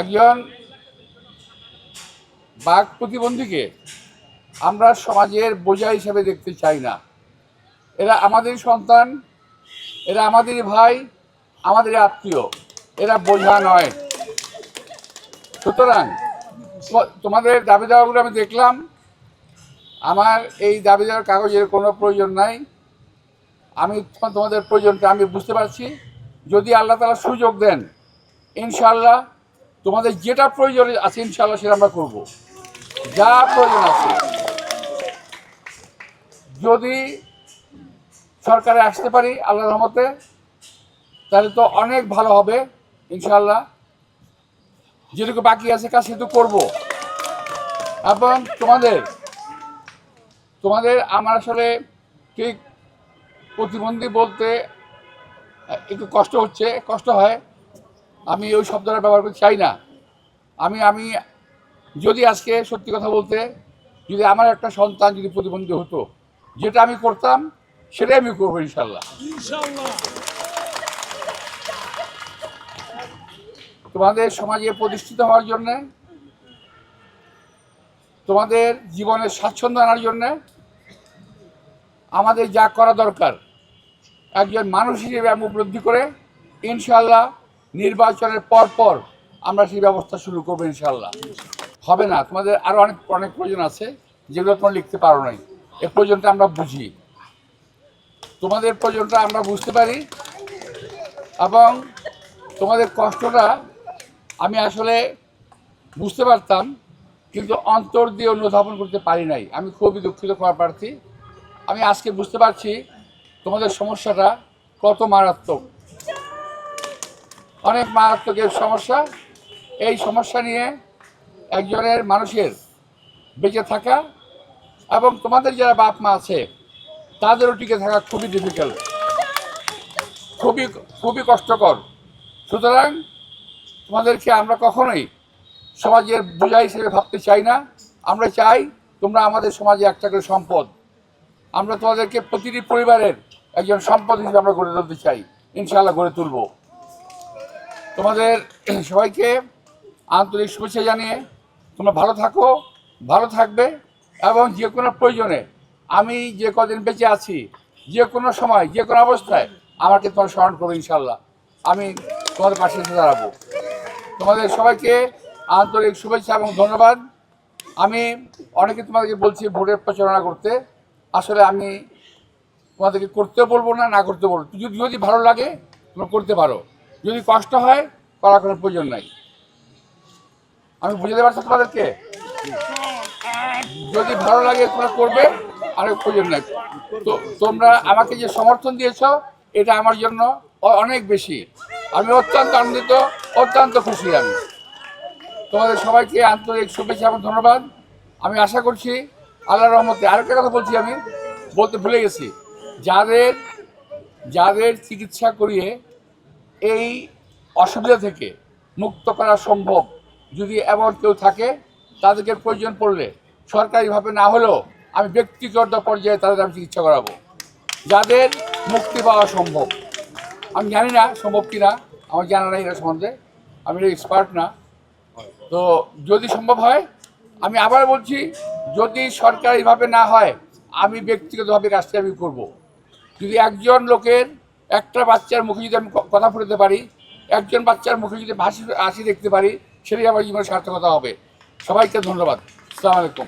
একজন বাক প্রতিবন্ধীকে আমরা সমাজের বোঝা হিসেবে দেখতে চাই না। এরা আমাদের সন্তান, এরা আমাদেরই ভাই, আমাদের আত্মীয়, এরা বোঝা নয়। সুতরাং তোমাদের দাবি দেওয়াগুলো আমি দেখলাম, আমার এই দাবি দেওয়ার কাগজের কোনো প্রয়োজন নাই। আমি তোমাদের প্রয়োজনটা আমি বুঝতে পারছি। যদি আল্লাহ তাআলা সুযোগ দেন, ইনশাআল্লাহ তোমাদের যেটা প্রয়োজন আছে ইনশাআল্লাহ সেটা আমরা করব, যা প্রয়োজন আছে। যদি সরকারে আসতে পারি আল্লাহর রহমতে, তাহলে তো অনেক ভালো হবে ইনশাআল্লাহ। যেটুকু বাকি আছে কাজ সেটুকু করব। এবং তোমাদের আমার আসলে ঠিক প্রতিবন্ধী বলতে একটু কষ্ট হয়। আমি ওই শব্দটা ব্যবহার করতে চাই না। আমি যদি আজকে সত্যি কথা বলতে, যদি আমার একটা সন্তান যদি প্রতিবন্ধী হতো, যেটা আমি করতাম সেটাই আমি করবো ইনশাল্লাহ। তোমাদের সমাজে প্রতিষ্ঠিত হওয়ার জন্যে, তোমাদের জীবনের স্বাচ্ছন্দ্য আনার জন্যে আমাদের যা করা দরকার একজন মানুষ হিসেবে আমি উপলব্ধি করে ইনশাল্লাহ নির্বাচনের পর আমরা সেই ব্যবস্থা শুরু করবো ইনশাল্লাহ। হবে না, তোমাদের আরও অনেক প্রয়োজন আছে যেগুলো তোমরা লিখতে পারো নাই। এই প্রয়োজনটা আমরা বুঝি, তোমাদের প্রয়োজনটা আমরা বুঝতে পারি, এবং তোমাদের কষ্টটা আমি আসলে বুঝতে পারতাম, কিন্তু অন্তর দিয়ে অনুধাবন করতে পারি নাই। আমি খুবই দুঃখিত ক্ষমা প্রার্থী। আমি আজকে বুঝতে পারছি তোমাদের সমস্যাটা কত মারাত্মক, অনেক মারাত্মক এর সমস্যা। এই সমস্যা নিয়ে একজনের মানুষের বেঁচে থাকা এবং তোমাদের যারা বাপ মা আছে তাদেরও টিকে থাকা খুবই ডিফিকাল্ট, খুবই কষ্টকর। সুতরাং তোমাদেরকে আমরা কখনোই সমাজের বোঝা হিসেবে ভাবতে চাই না। আমরা চাই তোমরা আমাদের সমাজে একটা করে সম্পদ। আমরা তোমাদেরকে প্রতিটি পরিবারের একজন সম্পদ হিসেবে আমরা গড়ে তুলতে চাই, ইনশাআল্লাহ গড়ে তুলব। তোমাদের সবাইকে আন্তরিক শুভেচ্ছা জানিয়ে তোমরা ভালো থাকো, ভালো থাকবে, এবং যে কোনো প্রয়োজনে আমি যে কদিন বেঁচে আছি, যে কোনো সময় যে কোনো অবস্থায় আমাকে তোমরা স্মরণ করো ইনশাআল্লাহ। আমি তোমাদের পাশে এসে দাঁড়াবো। তোমাদের সবাইকে আন্তরিক শুভেচ্ছা এবং ধন্যবাদ। আমি অনেকে তোমাদেরকে বলছি ভোটের প্রচারণা করতে, আসলে আমি তোমাদেরকে করতে বলবো না করতে বলবো। যদি ভালো লাগে তোমরা করতে পারো, যদি কষ্ট হয় করার কোনো প্রয়োজন নাই। আমি বুঝতে পারছি তোমাদেরকে, যদি ভালো লাগে তোমরা করবে, আর প্রয়োজন নাই। তো তোমরা আমাকে যে সমর্থন দিয়েছ এটা আমার জন্য অনেক বেশি। আমি অত্যন্ত আনন্দিত, অত্যন্ত খুশি। আমি তোমাদের সবাইকে আন্তরিক শুভেচ্ছা এবং ধন্যবাদ। আমি আশা করছি আল্লাহর রহমতে। আরেকটা কথা বলছি, আমি বলতে ভুলে গেছি, যাদের চিকিৎসা করিয়ে এই অসুবিধা থেকে মুক্ত করা সম্ভব, যদি এমন কেউ থাকে, তাদেরকে প্রয়োজন পড়লে সরকারিভাবে না হলেও আমি ব্যক্তিগত পর্যায়ে তাদের আমি চিকিৎসা করাবো। যাদের মুক্তি পাওয়া সম্ভব, আমি জানি না সম্ভব কিনা, আমার জানা নেই এটা সম্বন্ধে, আমি এক্সপার্ট না। তো যদি সম্ভব হয়, আমি আবার বলছি, যদি সরকারিভাবে না হয় আমি ব্যক্তিগতভাবে কাজটা আমি করব। যদি একজন লোকের একটা বাচ্চার মুখে যদি আমি কথা ফুটাতে পারি, একজন বাচ্চার মুখে যদি হাসি দেখতে পারি, সেটাই আমার জীবনের সার্থকতা হবে। সবাইকে ধন্যবাদ। আসসালামু আলাইকুম।